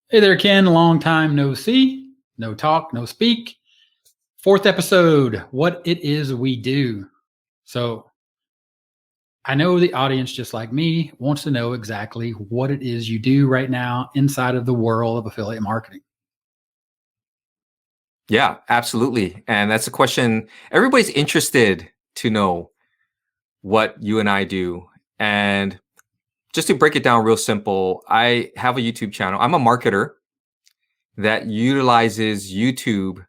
Hey there, Ken. Long time no see, no talk, no speak. Fourth episode, what it is we do. So I know the audience, just like me, wants to know exactly what it is you do right now inside of the world of affiliate marketing. Yeah, absolutely. And that's a question everybody's interested to know what you and I do. And just to break it down real simple, I have a YouTube channel. I'm a marketer that utilizes YouTube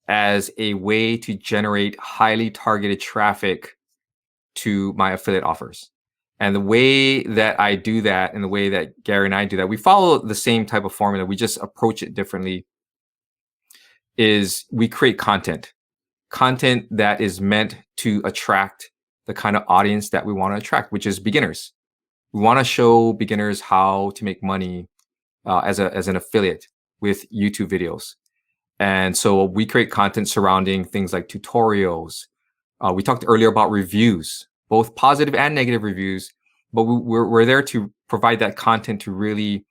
as a way to generate highly targeted traffic to my affiliate offers. And the way that I do that and the way that Gary and I do that, we follow the same type of formula. We just approach it differently. Is we create content that is meant to attract the kind of audience that we want to attract, which is beginners. We want to show beginners how to make money as an affiliate with YouTube videos. And so we create content surrounding things like tutorials. We talked earlier about reviews, both positive and negative reviews, but we're there to provide that content to really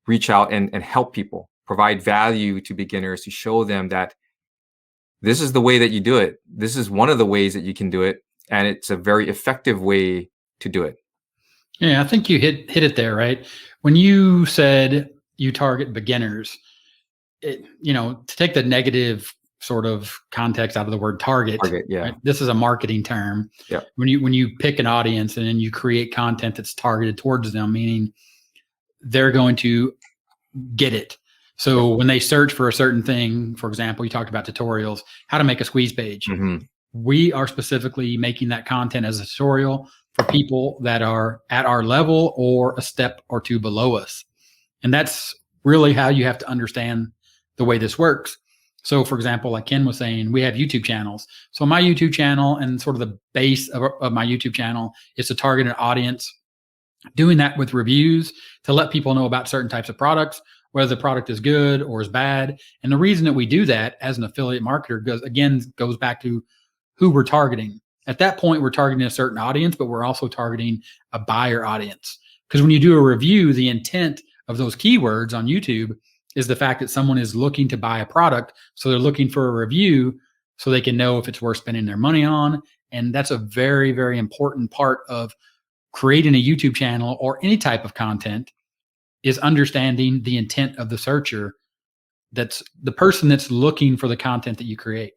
reach out and help people, provide value to beginners, to show them that this is the way that you do it. This is one of the ways that you can do it. And it's a very effective way to do it. Yeah, I think you hit it there, right? When you said you target beginners, to take the negative sort of context out of the word target, Yeah. right? This is a marketing term. Yeah. When you pick an audience and then you create content that's targeted towards them, meaning they're going to get it. So when they search for a certain thing, for example, you talked about tutorials, how to make a squeeze page. Mm-hmm. We are specifically making that content as a tutorial for people that are at our level or a step or two below us. And that's really how you have to understand the way this works. So for example, like Ken was saying, we have YouTube channels. So my YouTube channel and sort of the base of my YouTube channel is to target an audience, doing that with reviews to let people know about certain types of products, whether the product is good or is bad. And the reason that we do that as an affiliate marketer goes back to who we're targeting. At that point, we're targeting a certain audience, but we're also targeting a buyer audience. Because when you do a review, the intent of those keywords on YouTube is the fact that someone is looking to buy a product. So they're looking for a review so they can know if it's worth spending their money on. And that's a very, very important part of creating a YouTube channel or any type of content, is understanding the intent of the searcher. That's the person that's looking for the content that you create.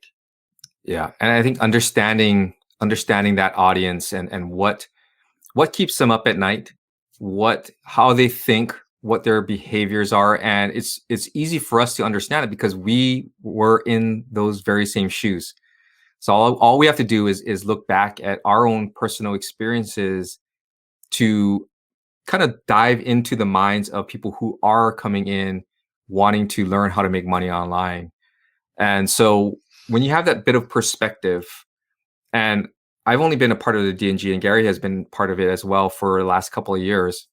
Yeah. And I think understanding that audience and what keeps them up at night, how they think, what their behaviors are. And it's easy for us to understand it because we were in those very same shoes. So all we have to do is look back at our own personal experiences to kind of dive into the minds of people who are coming in wanting to learn how to make money online. And so when you have that bit of perspective, and I've only been a part of the DNG and Gary has been part of it as well for the last couple of years.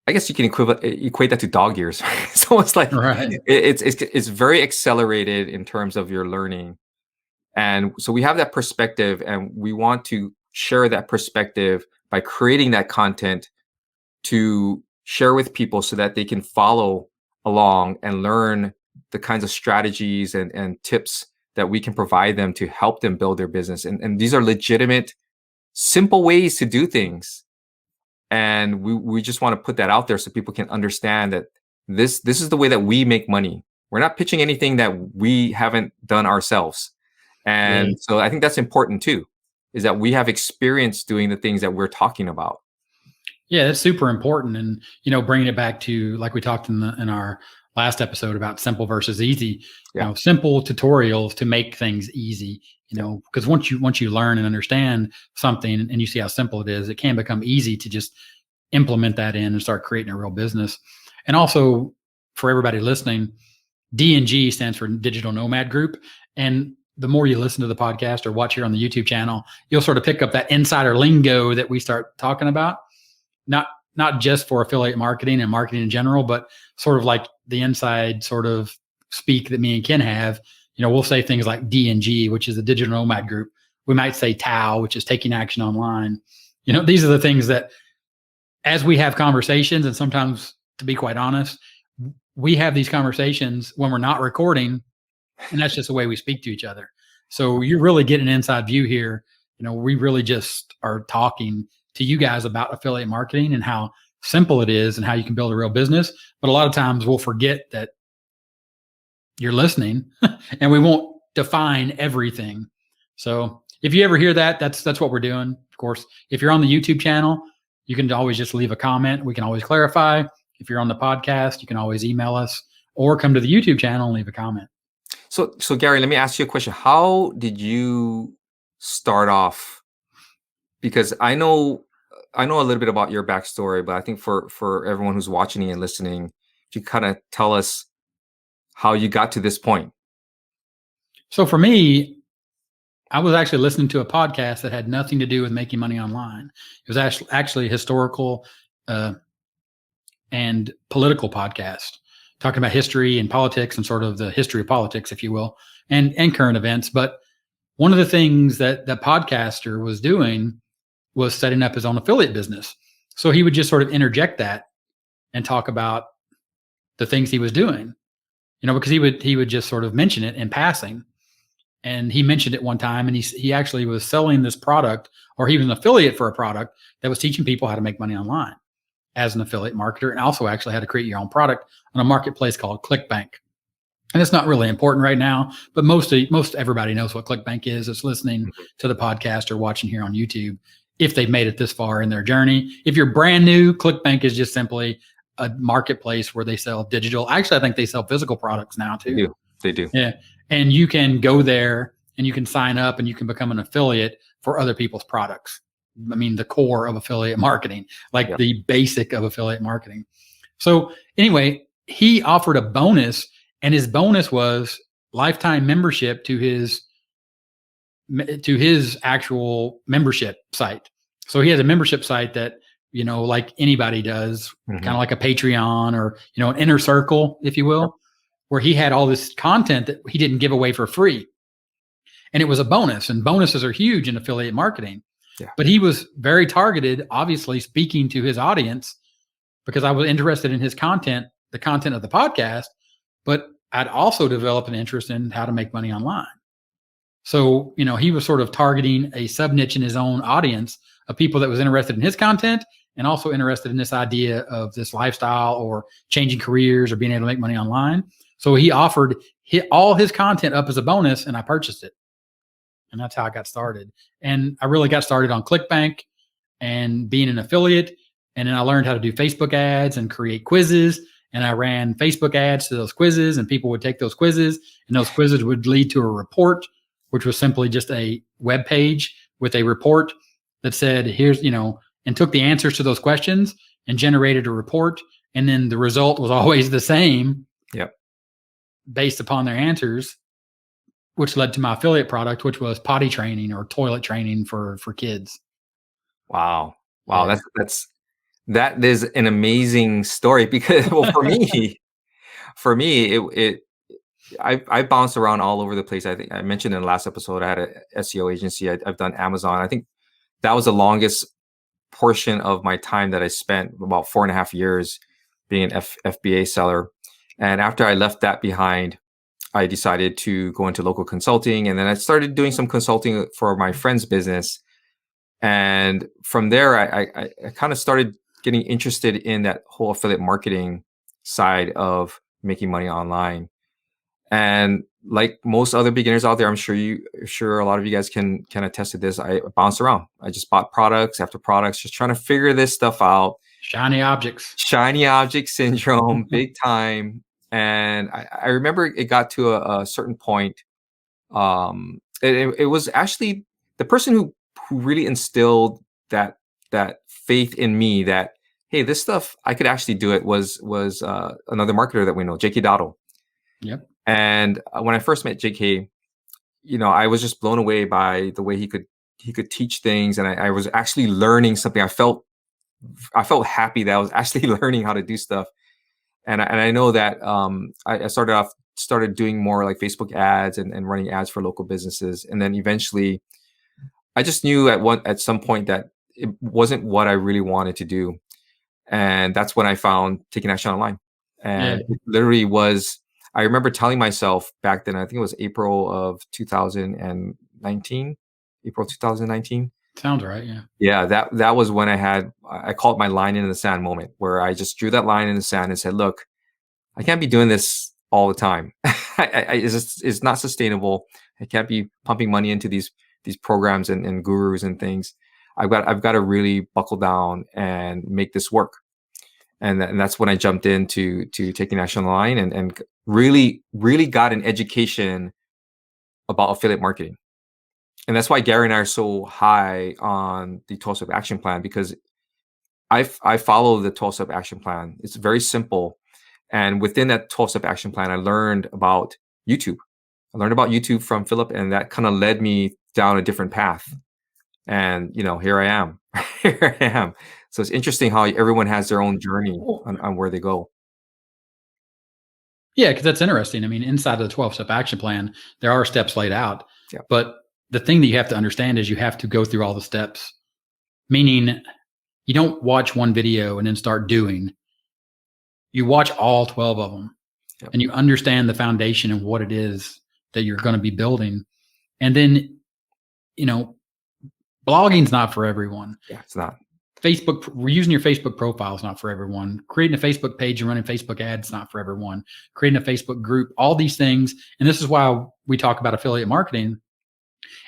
I guess you can equate that to dog years. It's almost like Right. it's very accelerated in terms of your learning. And so we have that perspective and we want to share that perspective by creating that content to share with people so that they can follow along and learn the kinds of strategies and tips that we can provide them to help them build their business. And these are legitimate, simple ways to do things. And we just want to put that out there so people can understand that this is the way that we make money. We're not pitching anything that we haven't done ourselves. And so I think that's important too, is that we have experience doing the things that we're talking about. Yeah, that's super important. And, bringing it back to, like we talked in our last episode about simple versus easy, simple tutorials to make things easy, because once you learn and understand something and you see how simple it is, it can become easy to just implement that in and start creating a real business. And also for everybody listening, D&G stands for Digital Nomad Group. And the more you listen to the podcast or watch here on the YouTube channel, you'll sort of pick up that insider lingo that we start talking about. Not just for affiliate marketing and marketing in general, but sort of like the inside sort of speak that me and Ken have. We'll say things like D&G, which is the Digital Nomad Group. We might say TAO, which is taking action online. These are the things that as we have conversations, and sometimes to be quite honest, we have these conversations when we're not recording, and that's just the way we speak to each other. So you really get an inside view here. We really just are talking to you guys about affiliate marketing and how simple it is and how you can build a real business. But a lot of times we'll forget that you're listening and we won't define everything. So if you ever hear that, that's what we're doing. Of course, if you're on the YouTube channel, you can always just leave a comment. We can always clarify. If you're on the podcast, you can always email us or come to the YouTube channel and leave a comment. So Gary, let me ask you a question. How did you start off? Because I know a little bit about your backstory, but I think for everyone who's watching and listening, if you kind of tell us how you got to this point. So for me, I was actually listening to a podcast that had nothing to do with making money online. It was actually a historical and political podcast, talking about history and politics and sort of the history of politics, if you will, and current events. But one of the things that the podcaster was doing was setting up his own affiliate business. So he would just sort of interject that and talk about the things he was doing, because he would just sort of mention it in passing. And he mentioned it one time, and he actually was selling this product, or he was an affiliate for a product that was teaching people how to make money online as an affiliate marketer, and also actually how to create your own product on a marketplace called ClickBank. And it's not really important right now, but most everybody knows what ClickBank is. It's listening to the podcast or watching here on YouTube if they've made it this far in their journey. If you're brand new, ClickBank is just simply a marketplace where they sell digital. Actually, I think they sell physical products now too. They do. Yeah. And you can go there and you can sign up and you can become an affiliate for other people's products. I mean, the core of affiliate marketing, like the basic of affiliate marketing. So anyway, he offered a bonus, and his bonus was lifetime membership to his actual membership site. So he has a membership site that, like anybody does, kind of like a Patreon or, an inner circle, if you will, where he had all this content that he didn't give away for free. And it was a bonus, and bonuses are huge in affiliate marketing. Yeah. But he was very targeted, obviously speaking to his audience, because I was interested in his content, the content of the podcast, but I'd also developed an interest in how to make money online. So, he was sort of targeting a sub niche in his own audience of people that was interested in his content and also interested in this idea of this lifestyle or changing careers or being able to make money online. So he offered all his content up as a bonus, and I purchased it. And that's how I got started. And I really got started on ClickBank and being an affiliate. And then I learned how to do Facebook ads and create quizzes. And I ran Facebook ads to those quizzes, and people would take those quizzes, and those quizzes would lead to a report, which was simply just a web page with a report that said, here's, and took the answers to those questions and generated a report. And then the result was always the same. Yep. Based upon their answers, which led to my affiliate product, which was potty training or toilet training for kids. Wow. Yeah. That is an amazing story, because for me, I bounced around all over the place. I think I mentioned in the last episode, I had an SEO agency. I've done Amazon. I think that was the longest portion of my time that I spent, about 4.5 years being an FBA seller. And after I left that behind, I decided to go into local consulting, and then I started doing some consulting for my friend's business. And from there, I kind of started getting interested in that whole affiliate marketing side of making money online. And like most other beginners out there, I'm sure a lot of you guys can attest to this. I bounced around. I just bought products after products, just trying to figure this stuff out. Shiny object syndrome, big time. And I remember it got to a certain point. It was actually the person who really instilled that faith in me that, hey, this stuff, I could actually do it, was another marketer that we know, J.K. Dottle. Yep. And when I first met J.K., I was just blown away by the way he could teach things, and I was actually learning something. I felt happy that I was actually learning how to do stuff. And I know that I started doing more like Facebook ads and running ads for local businesses. And then eventually I just knew at some point that it wasn't what I really wanted to do. And that's when I found Taking Action Online. Yeah. And it literally was, I remember telling myself back then, I think it was April of 2019, April 2019. Sounds right. Yeah. Yeah, that was when I called my line in the sand moment, where I just drew that line in the sand and said, look, I can't be doing this all the time. It's not sustainable. I can't be pumping money into these programs and gurus and things. I've got to really buckle down and make this work. And that's when I jumped into Taking Action Online and really got an education about affiliate marketing. And that's why Gary and I are so high on the 12-step action plan, because I follow the 12-step action plan. It's very simple. And within that 12-step action plan, I learned about YouTube. I learned about YouTube from Philip, and that kind of led me down a different path. And, here I am. Here I am. So it's interesting how everyone has their own journey on where they go. Yeah, because that's interesting. I mean, inside of the 12-step action plan, there are steps laid out. Yeah. But the thing that you have to understand is you have to go through all the steps, meaning you don't watch one video and then start doing. You watch all 12 of them. Yep. And you understand the foundation and what it is that you're going to be building. And then, blogging's not for everyone. Yeah, it's not. Using your Facebook profile is not for everyone. Creating a Facebook page and running Facebook ads is not for everyone. Creating a Facebook group, all these things. And this is why we talk about affiliate marketing.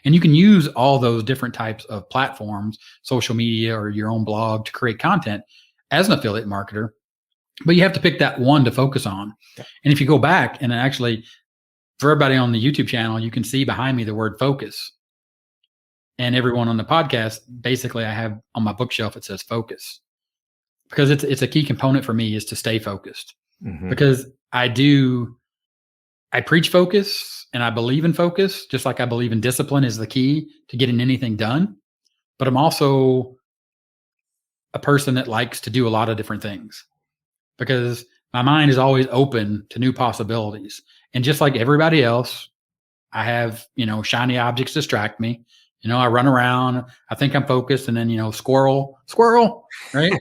And you can use all those different types of platforms, social media or your own blog, to create content as an affiliate marketer. But you have to pick that one to focus on. Yeah. And if you go back, and actually for everybody on the YouTube channel, you can see behind me the word focus. And everyone on the podcast, basically I have on my bookshelf, it says focus, because it's a key component for me is to stay focused. Mm-hmm. Because I preach focus and I believe in focus, just like I believe in discipline is the key to getting anything done. But I'm also a person that likes to do a lot of different things, because my mind is always open to new possibilities. And just like everybody else, I have, shiny objects distract me. I run around, I think I'm focused, and then, squirrel, right?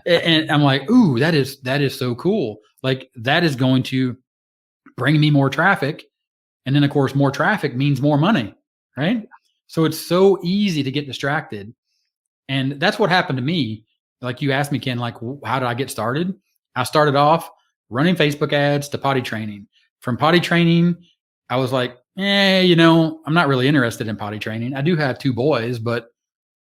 And I'm like, ooh, that is so cool. Like, that is going to bring me more traffic. And then, of course, more traffic means more money, right? So it's so easy to get distracted. And that's what happened to me. Like you asked me, Ken, like, how did I get started? I started off running Facebook ads to potty training. From potty training, I was like, I'm not really interested in potty training. I do have 2 boys, but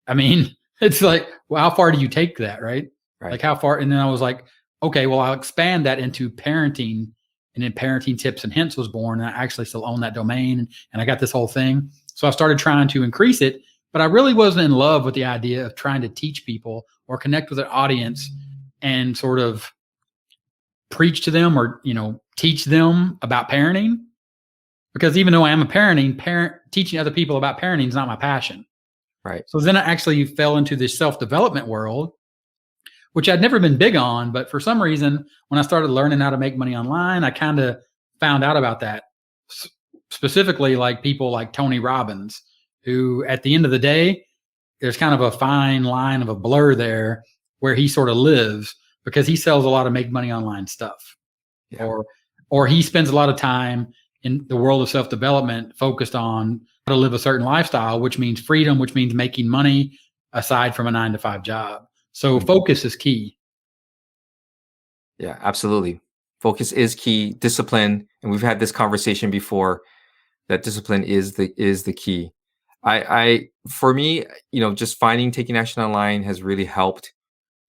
I mean, it's like, well, how far do you take that, right? Like how far? And then I was like, okay, well, I'll expand that into parenting. And then Parenting Tips and Hints was born. And I actually still own that domain. And I got this whole thing. So I started trying to increase it. But I really wasn't in love with the idea of trying to teach people or connect with an audience and sort of preach to them or, teach them about parenting. Because even though I am a parent, teaching other people about parenting is not my passion. Right. So then I actually fell into this self-development world, which I'd never been big on. But for some reason, when I started learning how to make money online, I kind of found out about that. Specifically, like people like Tony Robbins, who at the end of the day, there's kind of a fine line of a blur there where he sort of lives, because he sells a lot of make money online stuff. Yeah. Or he spends a lot of time in the world of self-development focused on how to live a certain lifestyle, which means freedom, which means making money aside from a 9-to-5 job. So focus is key. Yeah, absolutely. Focus is key. Discipline, and we've had this conversation before, that discipline is the key. For me, just finding Taking Action Online has really helped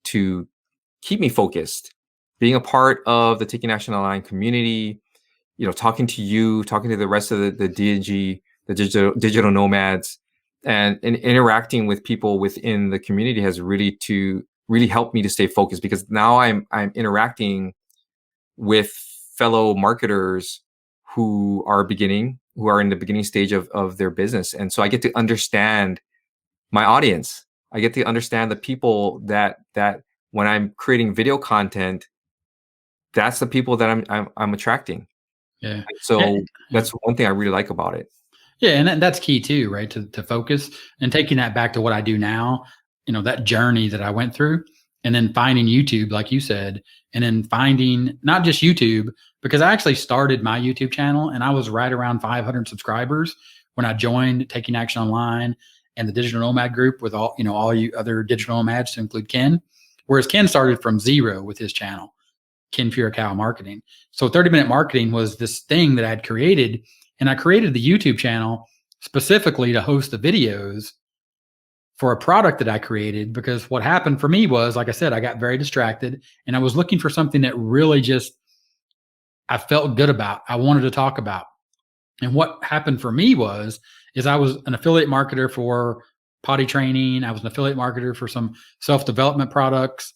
to keep me focused. Being a part of the Taking Action Online community, talking to you, talking to the rest of the DNG, the digital nomads, and interacting with people within the community has really helped me to stay focused, because now I'm interacting with fellow marketers who are in the beginning stage of their business. And so I get to understand my audience. I get to understand the people that when I'm creating video content, that's the people that I'm attracting. Yeah. So that's one thing I really like about it. Yeah. And that's key too, right? To focus, and taking that back to what I do now, that journey that I went through and then finding YouTube, like you said, and then finding not just YouTube, because I actually started my YouTube channel and I was right around 500 subscribers when I joined Taking Action Online and the Digital Nomad group with all you other digital nomads to include Ken. Whereas Ken started from zero with his channel, Ken Furukawa Marketing. So 30-minute marketing was this thing that I had created, and I created the YouTube channel specifically to host the videos for a product that I created, because what happened for me was, like I said, I got very distracted and I was looking for something that really just I felt good about, I wanted to talk about. And what happened for me is I was an affiliate marketer for potty training. I was an affiliate marketer for some self-development products,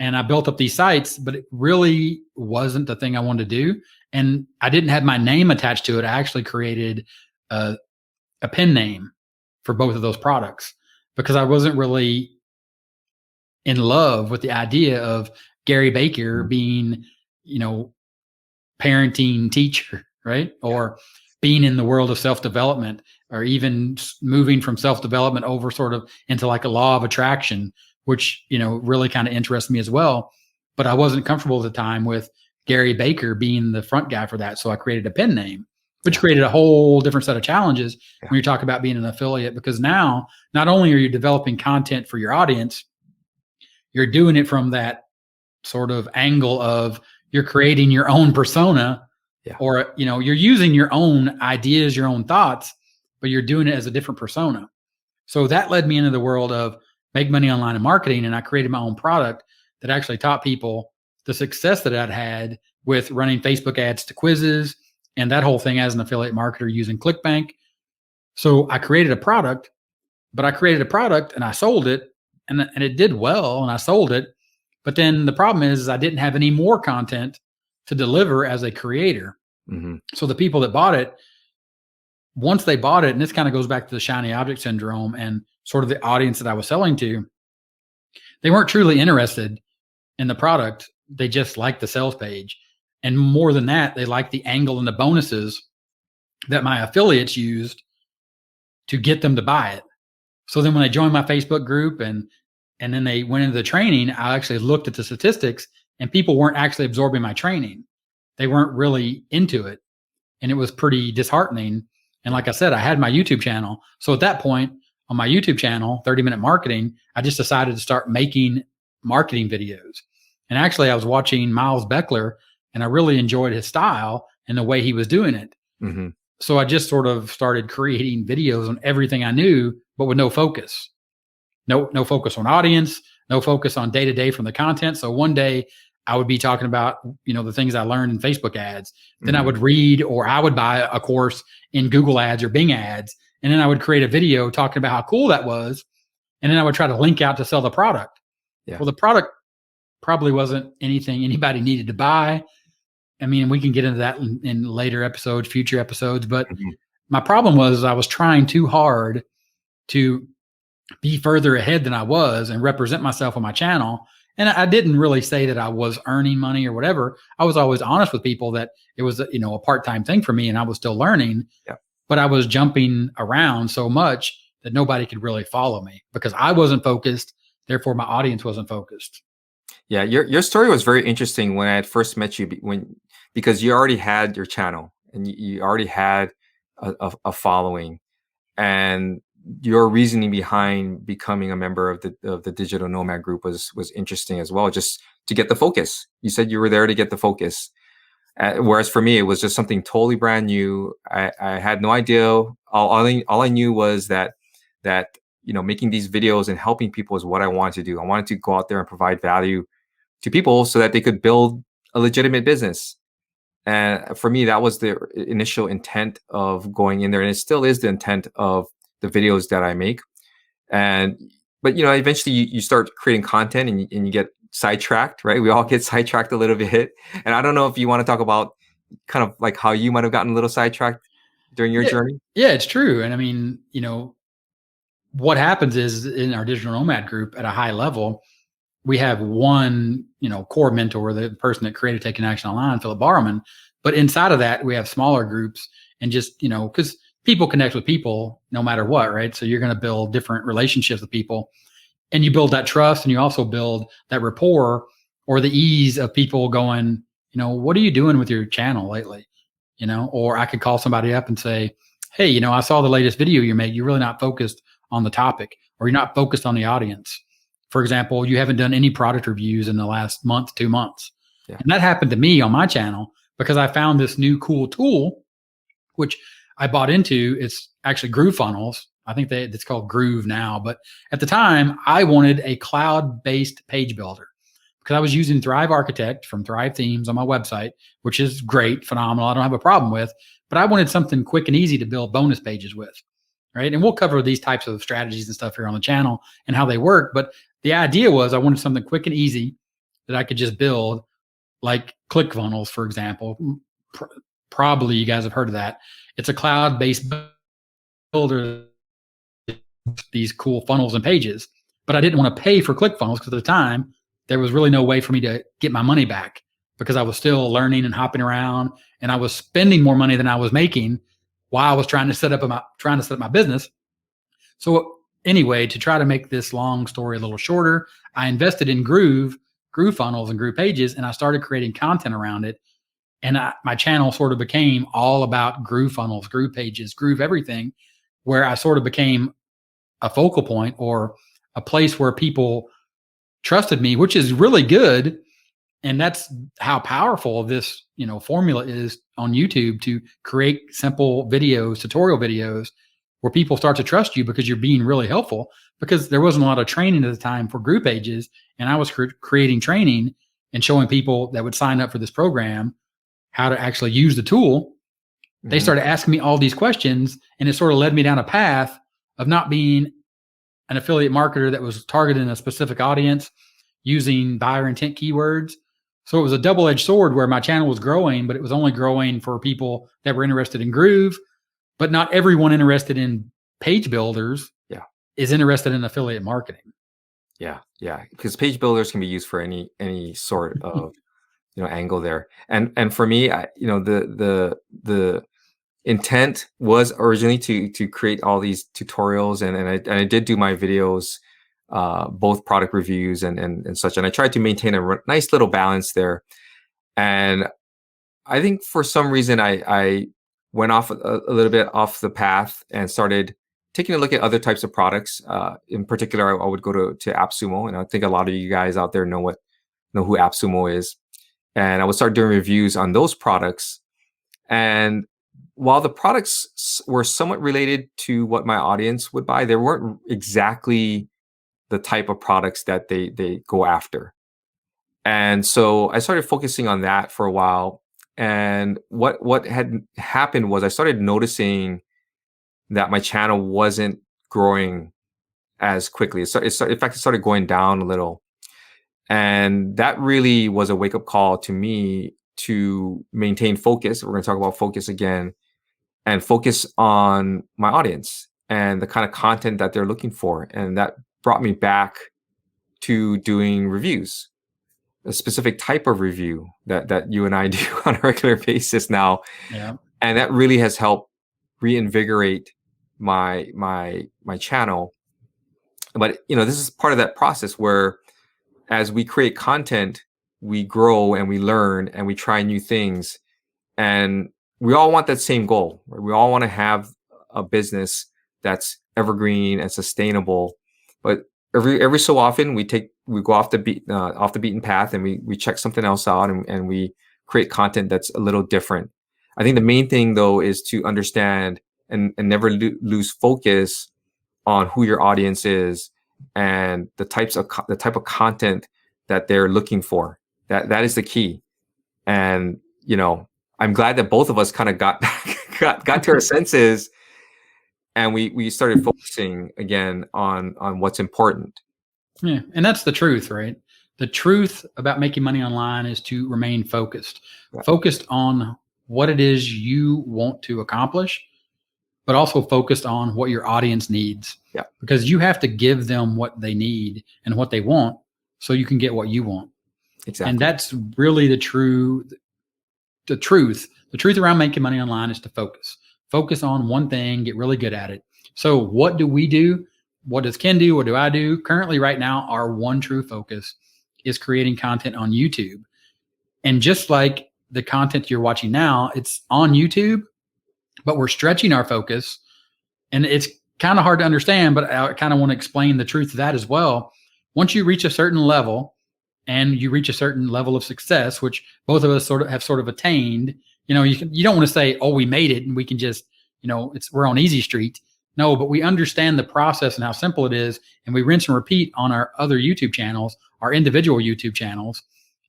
and I built up these sites, but it really wasn't the thing I wanted to do. And I didn't have my name attached to it. I actually created a pen name for both of those products because I wasn't really in love with the idea of Gary Baker being, parenting teacher, right? Or being in the world of self-development, or even moving from self-development over sort of into like a law of attraction, which, really kind of interests me as well. But I wasn't comfortable at the time with Gary Baker being the front guy for that. So I created a pen name, which created a whole different set of challenges when you talk about being an affiliate, because now not only are you developing content for your audience, you're doing it from that sort of angle of you're creating your own persona, or, you're using your own ideas, your own thoughts, but you're doing it as a different persona. So that led me into the world of make money online and marketing. And I created my own product that actually taught people the success that I'd had with running Facebook ads to quizzes and that whole thing as an affiliate marketer using ClickBank. So I created a product, and I sold it, and it did well, and I sold it. But then the problem is I didn't have any more content to deliver as a creator. Mm-hmm. So the people that bought it, once they bought it, and this kind of goes back to the shiny object syndrome and sort of the audience that I was selling to, they weren't truly interested in the product. They just liked the sales page. And more than that, they liked the angle and the bonuses that my affiliates used to get them to buy it. So then when they joined my Facebook group and then they went into the training, I actually looked at the statistics, and people weren't actually absorbing my training. They weren't really into it. And it was pretty disheartening. And like I said, I had my YouTube channel. So at that point on my YouTube channel, 30-minute marketing, I just decided to start making marketing videos. And actually I was watching Miles Beckler, and I really enjoyed his style and the way he was doing it. Mm-hmm. So I just sort of started creating videos on everything I knew, but with no focus. No focus on audience, no focus on day-to-day from the content. So one day I would be talking about, the things I learned in Facebook ads. Then I would read, or I would buy a course in Google ads or Bing ads. And then I would create a video talking about how cool that was. And then I would try to link out to sell the product. Yeah. Well, the product probably wasn't anything anybody needed to buy. I mean, we can get into that in later episodes, future episodes. But my problem was I was trying too hard to be further ahead than I was and represent myself on my channel. And I didn't really say that I was earning money or whatever. I was always honest with people that it was, a part-time thing for me, and I was still learning. Yeah. But I was jumping around so much that nobody could really follow me because I wasn't focused. Therefore, my audience wasn't focused. Yeah, your story was very interesting when I had first met you, because you already had your channel and you already had a following, and your reasoning behind becoming a member of the Digital Nomad group was interesting as well, just to get the focus. You said you were there to get the focus. Whereas for me, it was just something totally brand new. I had no idea. All I knew was that making these videos and helping people is what I wanted to do. I wanted to go out there and provide value to people so that they could build a legitimate business. And for me, that was the initial intent of going in there, and it still is the intent of the videos that I make. But eventually you start creating content and you get sidetracked, right? We all get sidetracked a little bit. And I don't know if you want to talk about kind of like how you might have gotten a little sidetracked during your journey. Yeah, it's true. And I mean, what happens is in our digital nomad group at a high level, we have one, core mentor, the person that created Taking Action Online, Philip Barman. But inside of that, we have smaller groups, and just, because people connect with people no matter what, right? So you're going to build different relationships with people. And you build that trust, and you also build that rapport or the ease of people going, what are you doing with your channel lately? Or I could call somebody up and say, hey, I saw the latest video you made. You're really not focused on the topic, or you're not focused on the audience. For example, you haven't done any product reviews in the last month, 2 months. Yeah. And that happened to me on my channel because I found this new cool tool, which I bought into. It's actually Groove Funnels. I think it's called Groove now. But at the time, I wanted a cloud-based page builder because I was using Thrive Architect from Thrive Themes on my website, which is great, phenomenal. I don't have a problem with, but I wanted something quick and easy to build bonus pages with, right? And we'll cover these types of strategies and stuff here on the channel and how they work. But the idea was I wanted something quick and easy that I could just build, like ClickFunnels, for example. Probably you guys have heard of that. It's a cloud-based builder, these cool funnels and pages. But I didn't want to pay for ClickFunnels because at the time, there was really no way for me to get my money back because I was still learning and hopping around, and I was spending more money than I was making while I was trying to set up my business. So anyway, to try to make this long story a little shorter, I invested in Groove Funnels and Groove Pages, and I started creating content around it. And my channel sort of became all about Groove Funnels, Groove Pages, Groove everything, where I sort of became a focal point or a place where people trusted me, which is really good. And that's how powerful this, formula is on YouTube, to create simple videos, tutorial videos, where people start to trust you because you're being really helpful. Because there wasn't a lot of training at the time for Group Pages, and I was creating training and showing people that would sign up for this program how to actually use the tool. They started asking me all these questions, and it sort of led me down a path of not being an affiliate marketer that was targeting a specific audience using buyer intent keywords. So it was a double-edged sword where my channel was growing, but it was only growing for people that were interested in Groove, but not everyone interested in page builders is interested in affiliate marketing. Yeah. Because page builders can be used for any sort of angle there. And for me, the intent was originally to create all these tutorials, and I did do my videos, both product reviews and such, and I tried to maintain a nice little balance there. And I think for some reason I went off a little bit off the path and started taking a look at other types of products. In particular, I would go to AppSumo, and I think a lot of you guys out there know who AppSumo is. And I would start doing reviews on those products. And while the products were somewhat related to what my audience would buy, they weren't exactly the type of products that they go after. And so I started focusing on that for a while. And what had happened was I started noticing that my channel wasn't growing as quickly. In fact, it started going down a little. And that really was a wake-up call to me to maintain focus. We're going to talk about focus again, and focus on my audience and the kind of content that they're looking for. And that brought me back to doing reviews, a specific type of review that you and I do on a regular basis now. Yeah. And that really has helped reinvigorate my channel. But this is part of that process where, as we create content, we grow and we learn and we try new things. And we all want that same goal. Right? We all want to have a business that's evergreen and sustainable. But every so often we go off the beaten path, and we check something else out, and we create content that's a little different. I think the main thing though is to understand and never lose focus on who your audience is and the type of content that they're looking for. That is the key. And I'm glad that both of us kind of got to our senses, and we started focusing again on what's important. Yeah, and that's the truth, right? The truth about making money online is to remain focused. Yeah. Focused on what it is you want to accomplish, but also focused on what your audience needs. Yeah. Because you have to give them what they need and what they want so you can get what you want. Exactly. And that's really the truth. The truth around making money online is to focus on one thing, get really good at it. So what do? what does Ken do? What do I do? Currently, right now, our one true focus is creating content on YouTube. And just like the content you're watching now, it's on YouTube, but we're stretching our focus. And it's kind of hard to understand, but I kind of want to explain the truth of that as well. Once you reach a certain level and you reach a certain level of success, which both of us sort of attained, you don't want to say, oh, we made it and we can just, we're on easy street. No, but we understand the process and how simple it is. And we rinse and repeat on our other YouTube channels, our individual YouTube channels.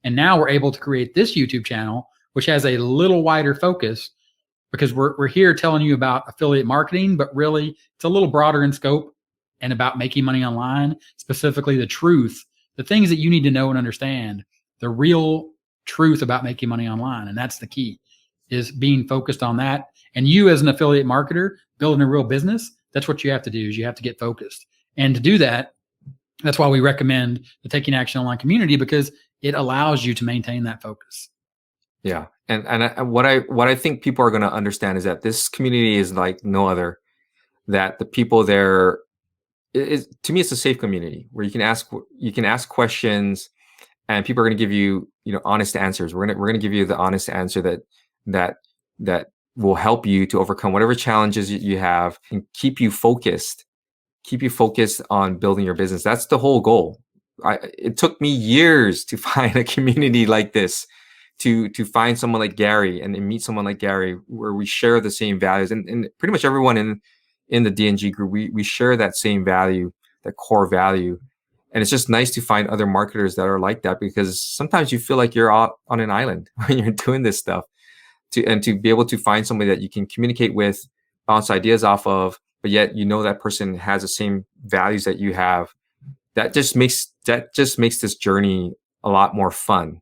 And now we're able to create this YouTube channel, which has a little wider focus, because we're here telling you about affiliate marketing, but really it's a little broader in scope and about making money online, specifically the truth, the things that you need to know and understand, the real truth about making money online. And that's the key, is being focused on that. And you as an affiliate marketer building a real business, that's what you have to do, is you have to get focused. And to do that, that's why we recommend the Taking Action Online community, because it allows you to maintain that focus. Yeah. And what I think people are going to understand is that this community is like no other, that the people there to me, it's a safe community where you can ask questions and people are going to give you, honest answers. We're going to give you the honest answer that will help you to overcome whatever challenges you have and keep you focused on building your business. That's the whole goal. It took me years to find a community like this, to find someone like Gary and meet someone like Gary, where we share the same values, and pretty much everyone in the DNG group, we share that same value, that core value. And it's just nice to find other marketers that are like that, because sometimes you feel like you're out on an island when you're doing this stuff, and to be able to find somebody that you can communicate with, bounce ideas off of, but yet that person has the same values that you have. That just makes this journey a lot more fun.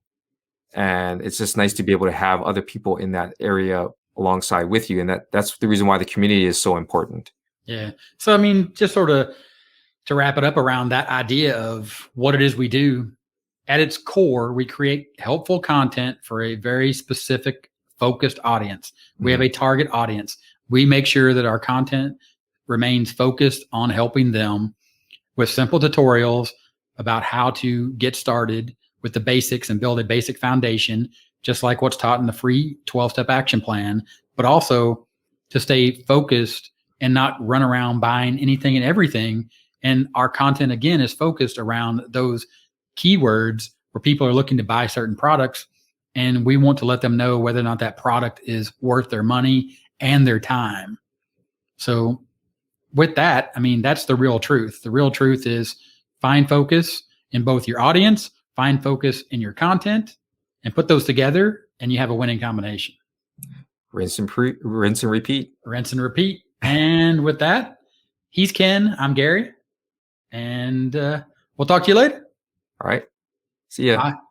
And it's just nice to be able to have other people in that area alongside with you. And that's the reason why the community is so important. Yeah. So, I mean, just sort of to wrap it up around that idea of what it is we do, at its core, we create helpful content for a very specific, focused audience. We have a target audience. We make sure that our content remains focused on helping them with simple tutorials about how to get started with the basics and build a basic foundation, just like what's taught in the free 12-step action plan, but also to stay focused and not run around buying anything and everything. And our content, again, is focused around those keywords where people are looking to buy certain products. And we want to let them know whether or not that product is worth their money and their time. So with that, I mean, that's the real truth. The real truth is find focus in both your audience, find focus in your content, and put those together, and you have a winning combination. Rinse and repeat. Rinse and repeat. And with that, he's Ken. I'm Gary. And we'll talk to you later. All right. See ya. Bye.